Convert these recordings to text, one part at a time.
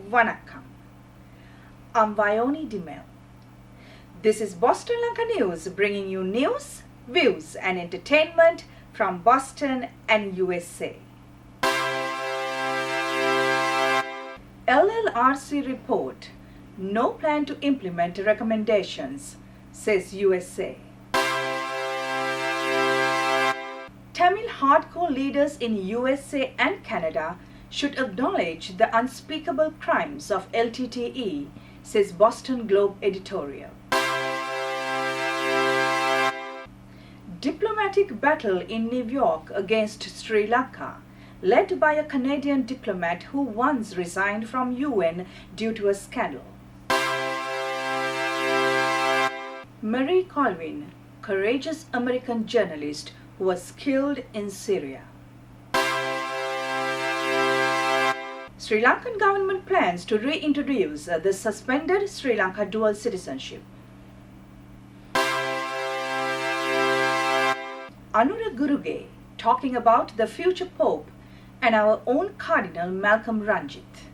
Vanakkam. I'm Vayoni Dimel. This is Boston Lanka News, bringing you news, views and entertainment from Boston and USA. LLRC Report. No plan to implement recommendations, says USA. Tamil hardcore leaders in USA and Canada should acknowledge the unspeakable crimes of LTTE, says Boston Globe editorial. Diplomatic battle in New York against Sri Lanka, led by a Canadian diplomat who once resigned from UN due to a scandal. Marie Colvin, courageous American journalist who was killed in Syria. Sri Lankan government plans to reintroduce the suspended Sri Lanka Dual citizenship. Anura Guruge talking about the future Pope and our own Cardinal Malcolm Ranjith.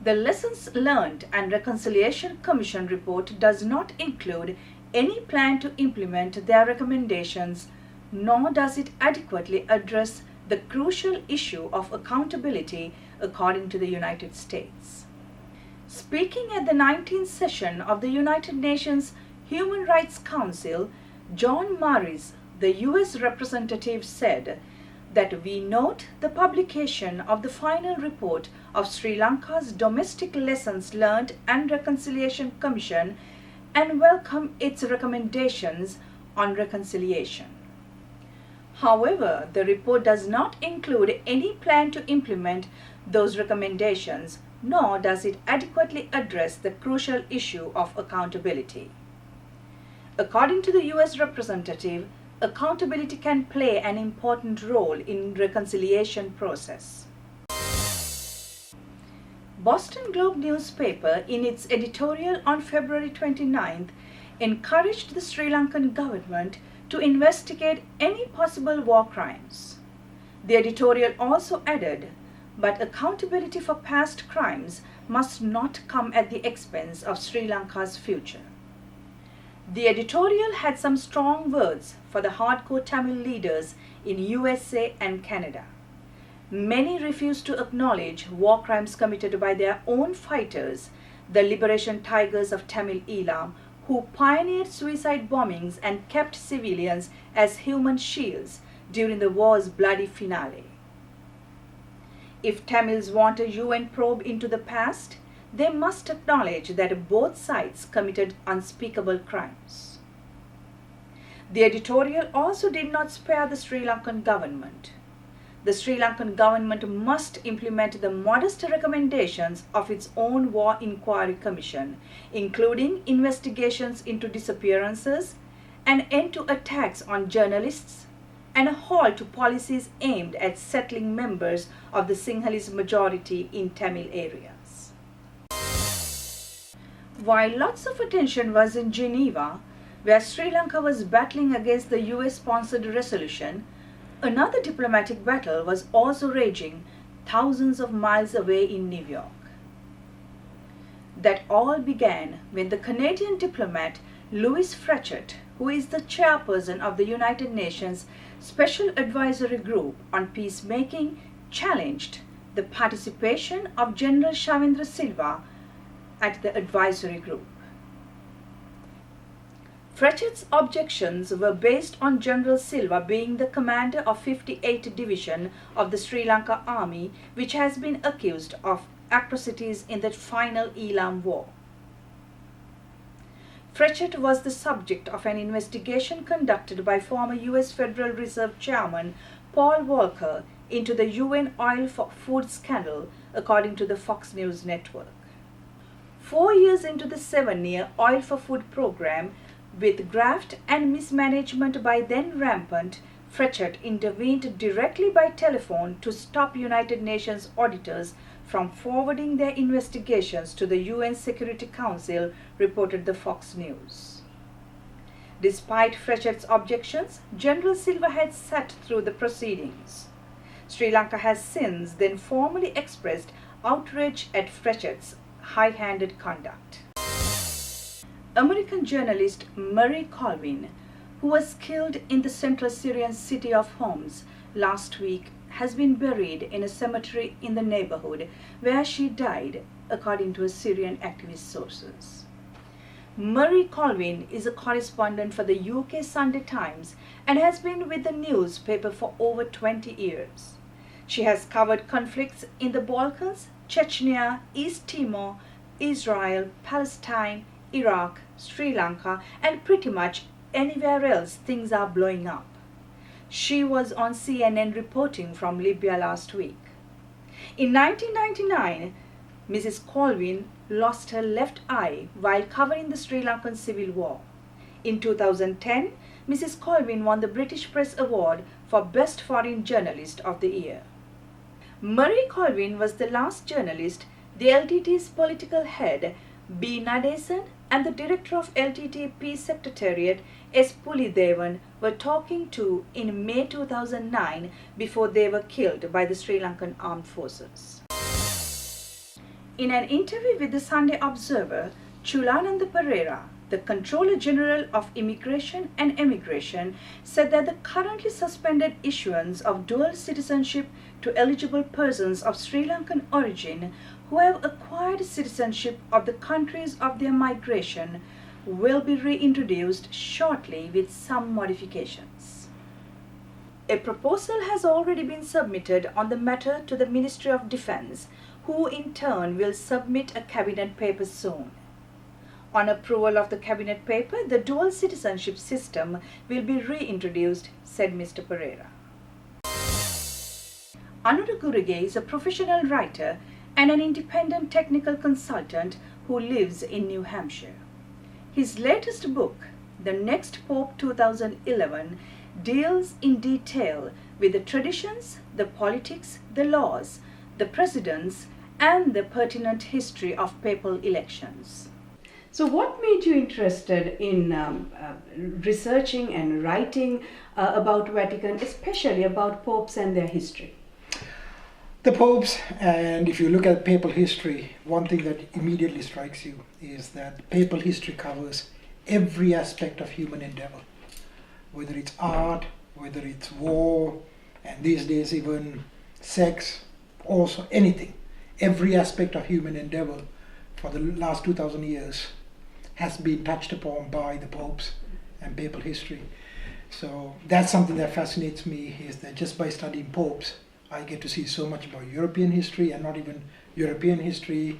The Lessons Learned and Reconciliation Commission report does not include any plan to implement their recommendations, nor does it adequately address the crucial issue of accountability, according to the United States. Speaking at the 19th session of the United Nations Human Rights Council, John Maris, the U.S. representative, said that we note the publication of the final report of Sri Lanka's Domestic Lessons Learned and Reconciliation Commission and welcome its recommendations on reconciliation. However, the report does not include any plan to implement those recommendations, nor does it adequately address the crucial issue of accountability. According to the U.S. representative, accountability can play an important role in reconciliation process. Boston Globe newspaper, in its editorial on February 29th, encouraged the Sri Lankan government to investigate any possible war crimes. The editorial also added, but accountability for past crimes must not come at the expense of Sri Lanka's future. The editorial had some strong words for the hardcore Tamil leaders in USA and Canada. Many refuse to acknowledge war crimes committed by their own fighters, the Liberation Tigers of Tamil Eelam, who pioneered suicide bombings and kept civilians as human shields during the war's bloody finale. If Tamils want a UN probe into the past, they must acknowledge that both sides committed unspeakable crimes. The editorial also did not spare the Sri Lankan government. The Sri Lankan government must implement the modest recommendations of its own War Inquiry Commission, including investigations into disappearances, an end to attacks on journalists, and a halt to policies aimed at settling members of the Sinhalese majority in Tamil areas. While lots of attention was in Geneva, where Sri Lanka was battling against the US-sponsored resolution, another diplomatic battle was also raging thousands of miles away in New York. That all began when the Canadian diplomat Louis Frechette, who is the chairperson of the United Nations Special Advisory Group on Peacemaking, challenged the participation of General Shavindra Silva at the advisory group. Frechette's objections were based on General Silva being the commander of 58th Division of the Sri Lanka Army, which has been accused of atrocities in the final Eelam War. Frechette was the subject of an investigation conducted by former US Federal Reserve Chairman Paul Volcker into the UN oil for food scandal, according to the Fox News network. 4 years into the 7-year oil for food program, with graft and mismanagement by then rampant, Frechette intervened directly by telephone to stop United Nations auditors from forwarding their investigations to the UN Security Council, reported the Fox News. Despite Frechette's objections, General Silva had sat through the proceedings. Sri Lanka has since then formally expressed outrage at Frechet's high-handed conduct. American journalist Mary Colvin, who was killed in the central Syrian city of Homs last week, has been buried in a cemetery in the neighborhood where she died, according to Syrian activist sources. Mary Colvin is a correspondent for the UK Sunday Times and has been with the newspaper for over 20 years. She has covered conflicts in the Balkans, Chechnya, East Timor, Israel, Palestine, Iraq, Sri Lanka, and pretty much anywhere else things are blowing up. She was on CNN reporting from Libya last week. In 1999, Mrs. Colvin lost her left eye while covering the Sri Lankan civil war. In 2010, Mrs. Colvin won the British Press Award for Best Foreign Journalist of the Year. Mary Colvin was the last journalist the LTTE's political head, B. Nadesan, and the director of LTTE Peace Secretariat, S. Pulidevan, were talking to in May 2009 before they were killed by the Sri Lankan armed forces. In an interview with the Sunday Observer, Chulananda Pereira, the Controller General of Immigration and Emigration, said that the currently suspended issuance of dual citizenship to eligible persons of Sri Lankan origin who have acquired citizenship of the countries of their migration will be reintroduced shortly with some modifications. A proposal has already been submitted on the matter to the Ministry of Defence, who in turn will submit a cabinet paper soon. On approval of the cabinet paper, the dual citizenship system will be reintroduced, said Mr. Pereira. Anura Guruge is a professional writer and an independent technical consultant who lives in New Hampshire. His latest book, The Next Pope 2011, deals in detail with the traditions, the politics, the laws, the presidents, and the pertinent history of papal elections. So what made you interested in researching and writing about Vatican, especially about popes and their history? The popes, and if you look at papal history, one thing that immediately strikes you is that papal history covers every aspect of human endeavor, whether it's art, whether it's war, and these days even sex, also anything. Every aspect of human endeavor for the last 2,000 years has been touched upon by the popes and papal history. So that's something that fascinates me, is that just by studying popes, I get to see so much about European history, and not even European history,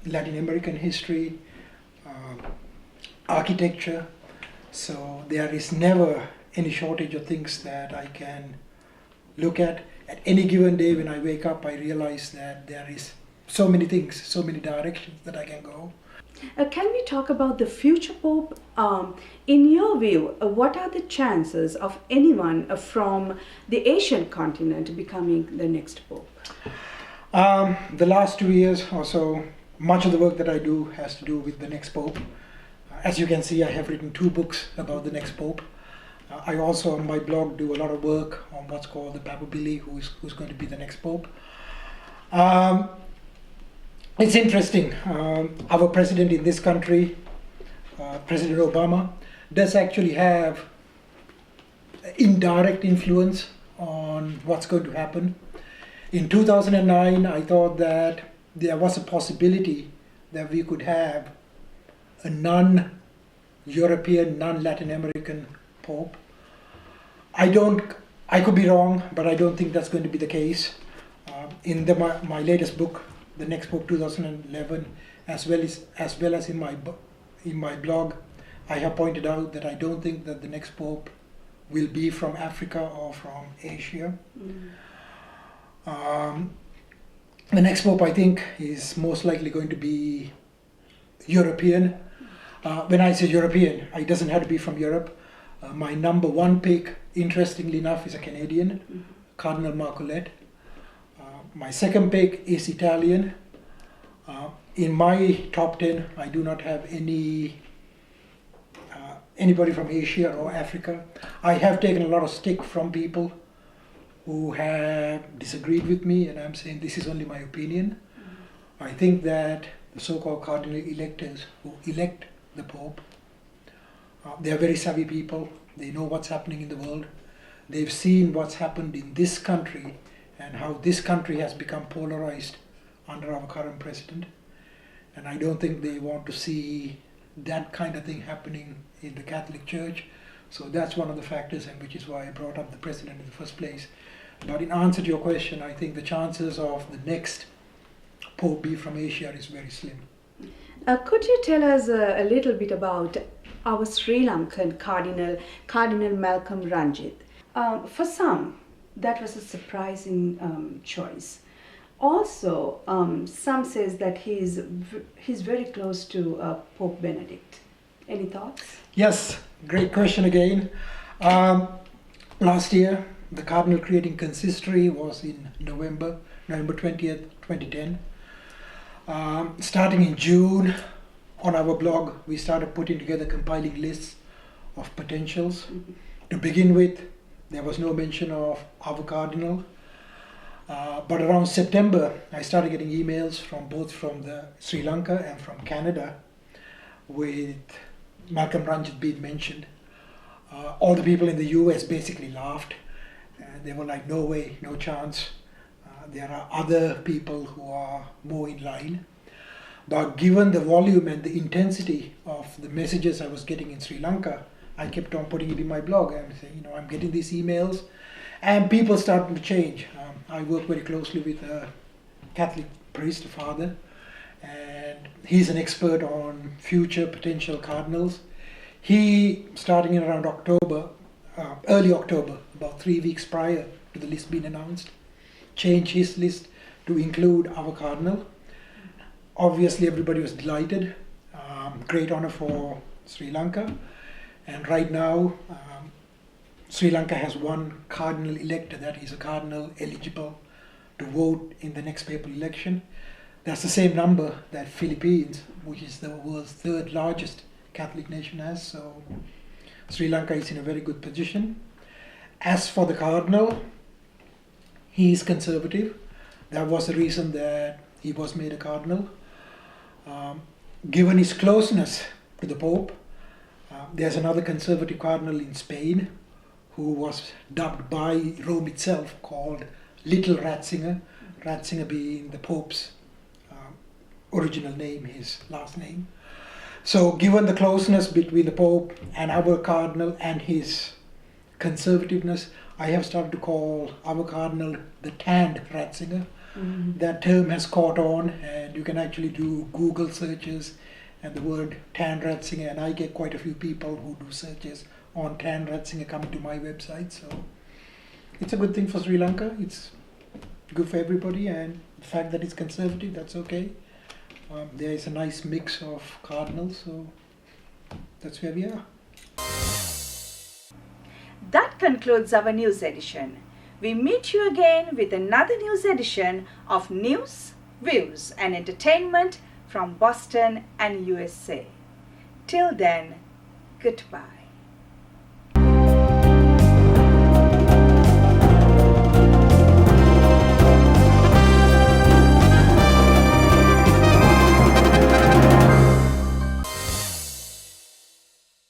Latin American history, architecture. So there is never any shortage of things that I can look at. At any given day when I wake up, I realize that there is so many things, so many directions that I can go. Can we talk about the future pope? In your view, what are the chances of anyone from the Asian continent becoming the next pope? The last 2 years or so, much of the work that I do has to do with the next pope. As you can see, I have written 2 books about the next pope. I also, on my blog, do a lot of work on what's called the probability, who's going to be the next pope. It's interesting. Our president in this country, President Obama, does actually have indirect influence on what's going to happen. In 2009, I thought that there was a possibility that we could have a non-European, non-Latin American pope. I could be wrong, but I don't think that's going to be the case. In my latest book, The Next Pope 2011, as well as in my blog, I have pointed out that I don't think that the next pope will be from Africa or from Asia. The next pope, I think, is most likely going to be European. When I say European, it doesn't have to be from Europe. My number 1 pick, interestingly enough, is a Canadian, Cardinal Malcolm Ranjith. My second pick is Italian. In my top 10, I do not have anybody from Asia or Africa. I have taken a lot of stick from people who have disagreed with me, and I'm saying this is only my opinion. I think that the so-called cardinal electors who elect the Pope, they are very savvy people. They know what's happening in the world. They've seen what's happened in this country and how this country has become polarized under our current president. And I don't think they want to see that kind of thing happening in the Catholic Church. So that's one of the factors, and which is why I brought up the president in the first place. But in answer to your question, I think the chances of the next Pope be from Asia is very slim. Could you tell us a little bit about our Sri Lankan Cardinal Malcolm Ranjith? For some, that was a surprising choice. Also, some says that he's very close to Pope Benedict. Any thoughts? Yes, great question again. Last year, the Cardinal Creating Consistory was in November 20th, 2010. Starting in June, on our blog, we started putting together compiling lists of potentials. Mm-hmm. To begin with, there was no mention of our Cardinal. But around September, I started getting emails from the Sri Lanka and from Canada with Malcolm Ranjith being mentioned. All the people in the US basically laughed. They were like, no way, no chance. There are other people who are more in line. But given the volume and the intensity of the messages I was getting in Sri Lanka, I kept on putting it in my blog and saying, I'm getting these emails, and people starting to change. I work very closely with a Catholic priest, a father, and he's an expert on future potential cardinals. He, starting in around early October, about 3 weeks prior to the list being announced, changed his list to include our cardinal. Obviously, everybody was delighted. Great honor for Sri Lanka. And right now, Sri Lanka has one cardinal elected, that is a cardinal eligible to vote in the next papal election. That's the same number that Philippines, which is the world's third largest Catholic nation, has. So Sri Lanka is in a very good position. As for the cardinal, he is conservative. That was the reason that he was made a cardinal. Given his closeness to the Pope, there's another conservative cardinal in Spain who was dubbed by Rome itself called Little Ratzinger, Ratzinger being the Pope's original name, his last name. So given the closeness between the Pope and our cardinal and his conservativeness, I have started to call our cardinal the tanned Ratzinger. Mm-hmm. That term has caught on, and you can actually do Google searches and the word tanned Ratzinger, and I get quite a few people who do searches on tanned Ratzinger coming to my website. So it's a good thing for Sri Lanka. It's good for everybody, and the fact that it's conservative, that's okay. There is a nice mix of cardinals, so that's where we are. That concludes our news edition. We meet you again with another news edition of News, Views and Entertainment from Boston and USA. Till then, goodbye.